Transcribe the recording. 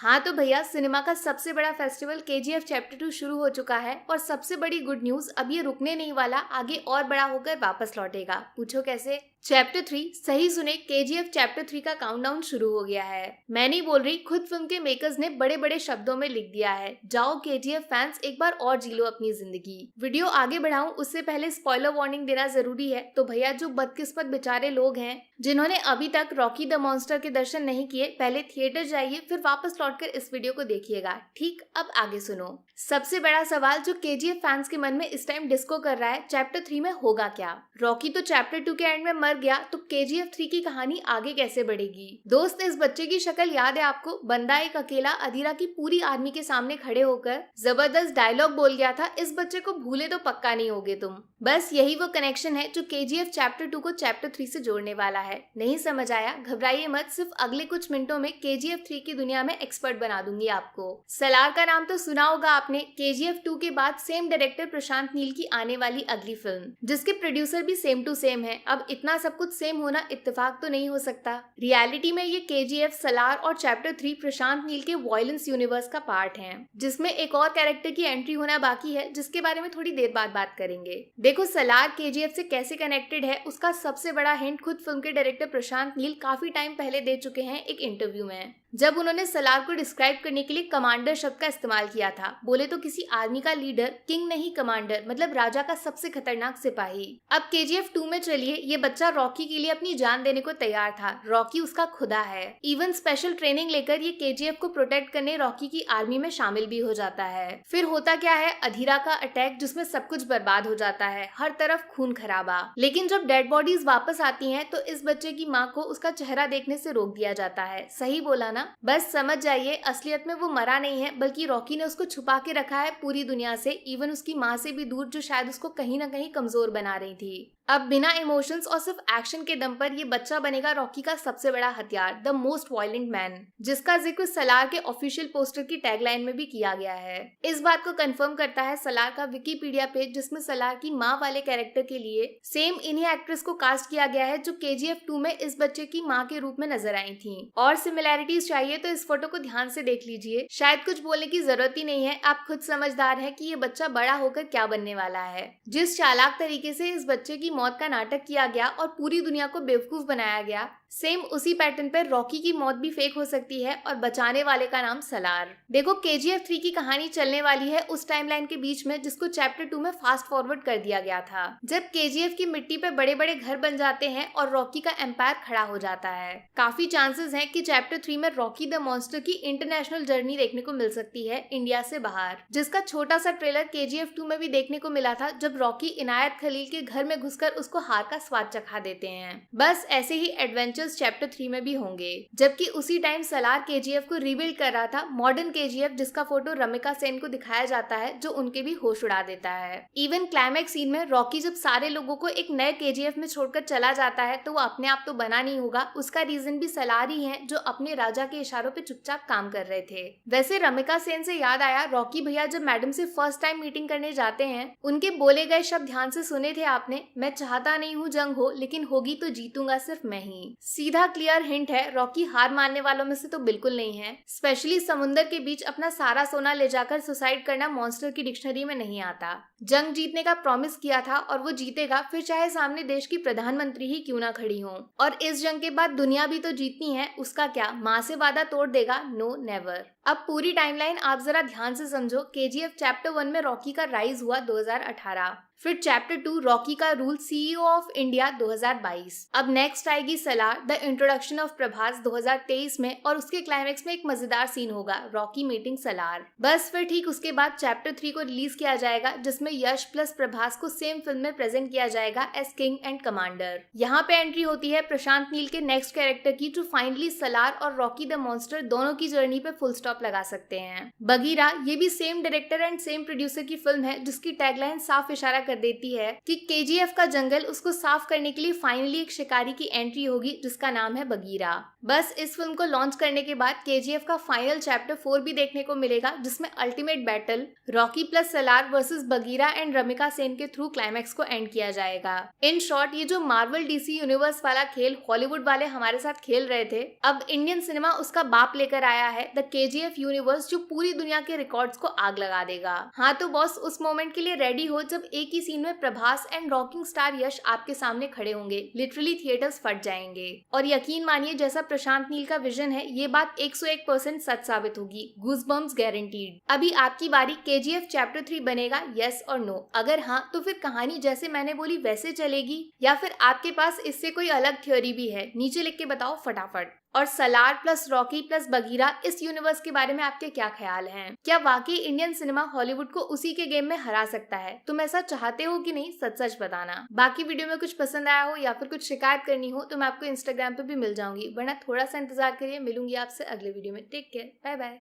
हाँ तो भैया, सिनेमा का सबसे बड़ा फेस्टिवल केजीएफ चैप्टर 2 शुरू हो चुका है और सबसे बड़ी गुड न्यूज, अब ये रुकने नहीं वाला, आगे और बड़ा होकर वापस लौटेगा। पूछो कैसे? चैप्टर 3, सही सुने, केजीएफ चैप्टर 3 का काउंटडाउन शुरू हो गया है। मैं नहीं बोल रही, खुद फिल्म के मेकर्स ने बड़े बड़े शब्दों में लिख दिया है। जाओ केजीएफ फैंस, एक बार और जी लो अपनी जिंदगी। वीडियो आगे बढ़ाऊं उससे पहले स्पॉइलर वार्निंग देना जरूरी है। तो भैया, जो बदकिस्मत बेचारे लोग हैं जिन्होंने अभी तक रॉकी द मॉन्स्टर के दर्शन नहीं किए, पहले थिएटर जाइए, फिर वापस लौटकर इस वीडियो को देखिएगा। ठीक, अब आगे सुनो। सबसे बड़ा सवाल जो केजीएफ फैंस के मन में इस टाइम डिस्को कर रहा है, चैप्टर 3 में होगा क्या? रॉकी तो चैप्टर 2 के एंड में मर गया, तो केजीएफ 3 की कहानी आगे कैसे बढ़ेगी? दोस्त, इस बच्चे की शक्ल याद है आपको? बंदा एक अकेला अधीरा की पूरी आर्मी के सामने खड़े होकर जबरदस्त डायलॉग बोल गया था, इस बच्चे को भूले तो पक्का नहीं होगे तुम। बस यही वो कनेक्शन है जो केजीएफ चैप्टर 2 को चैप्टर 3 से जोड़ने वाला है। नहीं समझ आया? घबराइए मत, सिर्फ अगले कुछ मिनटों में केजीएफ 3 की दुनिया में एक्सपर्ट बना दूंगी आपको। सलार का नाम तो सुना होगा आपने। केजीएफ 2 के बाद सेम डायरेक्टर प्रशांत नील की आने वाली अगली फिल्म, जिसके प्रोड्यूसर भी सेम टू सेम है। अब इतना सब कुछ सेम होना इत्तेफाक तो नहीं हो सकता। रियलिटी में ये केजीएफ, सलार और चैप्टर 3 प्रशांत नील के वॉयलेंस यूनिवर्स का पार्ट है, जिसमें एक और कैरेक्टर की एंट्री होना बाकी है, जिसके बारे में थोड़ी देर बाद बात करेंगे। देखो, सलार केजीएफ से कैसे कनेक्टेड है उसका सबसे बड़ा हिंट खुद फिल्म के डायरेक्टर प्रशांत नील काफी टाइम पहले दे चुके हैं एक इंटरव्यू में, जब उन्होंने सलार को डिस्क्राइब करने के लिए कमांडर शब्द का इस्तेमाल किया था। बोले तो किसी आर्मी का लीडर, किंग नहीं कमांडर, मतलब राजा का सबसे खतरनाक सिपाही। अब केजीएफ 2 में चलिए, ये बच्चा रॉकी के लिए अपनी जान देने को तैयार था। रॉकी उसका खुदा है। इवन स्पेशल ट्रेनिंग लेकर ये केजीएफ को प्रोटेक्ट करने रॉकी की आर्मी में शामिल भी हो जाता है। फिर होता क्या है, अधीरा का अटैक, जिसमें सब कुछ बर्बाद हो जाता है, हर तरफ खून खराबा। लेकिन जब डेड बॉडीज वापस आती हैं, तो इस बच्चे की माँ को उसका चेहरा देखने से रोक दिया जाता है। सही बोला ना? बस समझ जाइए, असलियत में वो मरा नहीं है, बल्कि रॉकी ने उसको छुपा के रखा है पूरी दुनिया से, इवन उसकी माँ से भी दूर, जो शायद उसको कहीं ना कहीं कमजोर बना रही थी। अब बिना इमोशंस और सिर्फ एक्शन के दम पर ये बच्चा बनेगा रॉकी का सबसे बड़ा हथियार, द मोस्ट वायलेंट मैन, जिसका जिक्र सलार के ऑफिशियल पोस्टर की टैगलाइन में भी किया गया है। इस बात को कंफर्म करता है सलार का विकिपीडिया पेज, जिसमें सलार की माँ वाले कैरेक्टर के लिए सेम इन्हीं एक्ट्रेस को कास्ट किया गया है जो केजीएफ 2 में इस बच्चे की माँ के रूप में नजर आई थी। और सिमिलैरिटीज चाहिए तो इस फोटो को ध्यान से देख लीजिए, शायद कुछ बोलने की जरूरत ही नहीं है, आप खुद समझदार है कि ये बच्चा बड़ा होकर क्या बनने वाला है। जिस चालाक तरीके से इस बच्चे की मौत का नाटक किया गया और पूरी दुनिया को बेवकूफ बनाया गया, सेम उसी पैटर्न पर रॉकी की मौत भी फेक हो सकती है और बचाने वाले का नाम सलार। देखो, केजीएफ 3 की कहानी चलने वाली है उस टाइमलाइन के बीच में जिसको चैप्टर 2 में फास्ट फॉरवर्ड कर दिया गया था, जब केजीएफ की मिट्टी पे बड़े बड़े घर बन जाते हैं और रॉकी का एम्पायर खड़ा हो जाता है। काफी चांसेस हैं कि चैप्टर 3 में रॉकी द मॉन्स्टर की इंटरनेशनल जर्नी देखने को मिल सकती है इंडिया से बाहर, जिसका छोटा सा ट्रेलर केजीएफ 2 में भी देखने को मिला था, जब रॉकी इनायत खलील के घर में घुसकर उसको हार का स्वाद चखा देते हैं। बस ऐसे ही एडवेंचर चैप्टर 3 में भी होंगे। जबकि उसी टाइम सलार केजीएफ को रिबिल्ड कर रहा था, मॉडर्न केजीएफ, जिसका फोटो रमिका सेन को दिखाया जाता है, जो उनके भी होश उड़ा देता है। इवन क्लाइमैक्स सीन में रॉकी जब सारे लोगों को एक नए केजीएफ में छोड़कर चला जाता है, तो वो अपने आप तो बना नहीं होगा, उसका रीजन भी सलार ही है, जो अपने राजा के इशारों पे चुपचाप काम कर रहे थे। वैसे रमिका सेन से याद आया, रॉकी भैया जब मैडम से फर्स्ट टाइम मीटिंग करने जाते हैं, उनके बोले गए शब्द ध्यान से सुने थे आपने? मैं चाहता नहीं हूँ जंग हो, लेकिन होगी तो जीतूंगा सिर्फ मैं ही। सीधा क्लियर हिंट है, रॉकी हार मानने वालों में से तो बिल्कुल नहीं है। स्पेशली समुद्र के बीच अपना सारा सोना ले जाकर सुसाइड करना मॉन्स्टर की डिक्शनरी में नहीं आता। जंग जीतने का प्रॉमिस किया था और वो जीतेगा, फिर चाहे सामने देश की प्रधानमंत्री ही क्यों ना खड़ी हो। और इस जंग के बाद दुनिया भी तो जीतनी है, उसका क्या, माँ से वादा तोड़ देगा? No, never. अब पूरी टाइमलाइन आप जरा ध्यान से समझो। केजीएफ चैप्टर 1 में रॉकी का राइज हुआ 2018, फिर चैप्टर 2 रॉकी का रूल सीईओ ऑफ इंडिया 2022। अब नेक्स्ट आएगी Salaar, the introduction of Prabhas 2023 में, और उसके क्लाइमेक्स में एक मजेदार सीन होगा, रॉकी मीटिंग सलार। बस फिर ठीक उसके बाद चैप्टर 3 को रिलीज किया जाएगा, जिसमें यश प्लस प्रभास को सेम फिल्म में प्रेजेंट किया जाएगा एज किंग एंड कमांडर। यहाँ पे एंट्री होती है प्रशांत नील के नेक्स्ट कैरेक्टर की, जो फाइनली सलार और रॉकी द मॉन्स्टर दोनों की जर्नी पे फुल स्टॉप लगा सकते हैं। बगीरा, ये भी same director and same producer की फिल्म है, जिसकी टैगलाइन साफ इशारा कर देती है कि केजीएफ का जंगल उसको साफ करने के लिए फाइनली एक शिकारी की एंट्री होगी जिसका नाम है बगीरा। बस इस फिल्म को लॉन्च करने के बाद केजीएफ का फाइनल चैप्टर 4 भी देखने को मिलेगा, जिसमें ultimate battle Rocky plus Salaar versus Bagheera and Ramika Sen के थ्रू क्लाइमैक्स को एंड किया जाएगा। इन शॉर्ट, ये जो मार्वल डीसी यूनिवर्स वाला खेल हॉलीवुड वाले हमारे साथ खेल रहे थे, अब इंडियन सिनेमा उसका बाप लेकर आया है, द केजीएफ यूनिवर्स, जो पूरी दुनिया के रिकॉर्ड्स को आग लगा देगा। हाँ तो बॉस, उस मोमेंट के लिए रेडी हो जब एक ही सीन में प्रभास एंड रॉकिंग स्टार यश आपके सामने खड़े होंगे। लिटरली थिएटर्स फट जाएंगे। और यकीन मानिए, जैसा प्रशांत नील का विजन है, ये बात 101% सच साबित होगी। Goosebumps guaranteed. अभी आपकी बारी। केजीएफ चैप्टर 3 बनेगा, यस और नो? अगर हाँ तो फिर कहानी जैसे मैंने बोली वैसे चलेगी, या फिर आपके पास इससे कोई अलग थ्योरी भी है? नीचे लिख के बताओ फटाफट। और Salaar plus Rocky plus Bagheera, इस यूनिवर्स के बारे में आपके क्या ख्याल हैं? क्या वाकई इंडियन सिनेमा हॉलीवुड को उसी के गेम में हरा सकता है? तुम ऐसा चाहते हो कि नहीं? सच सच बताना। बाकी वीडियो में कुछ पसंद आया हो या फिर कुछ शिकायत करनी हो तो मैं आपको इंस्टाग्राम पे भी मिल जाऊंगी, वरना थोड़ा सा इंतजार करिए। मिलूंगी आपसे अगले वीडियो में। Take care, bye bye.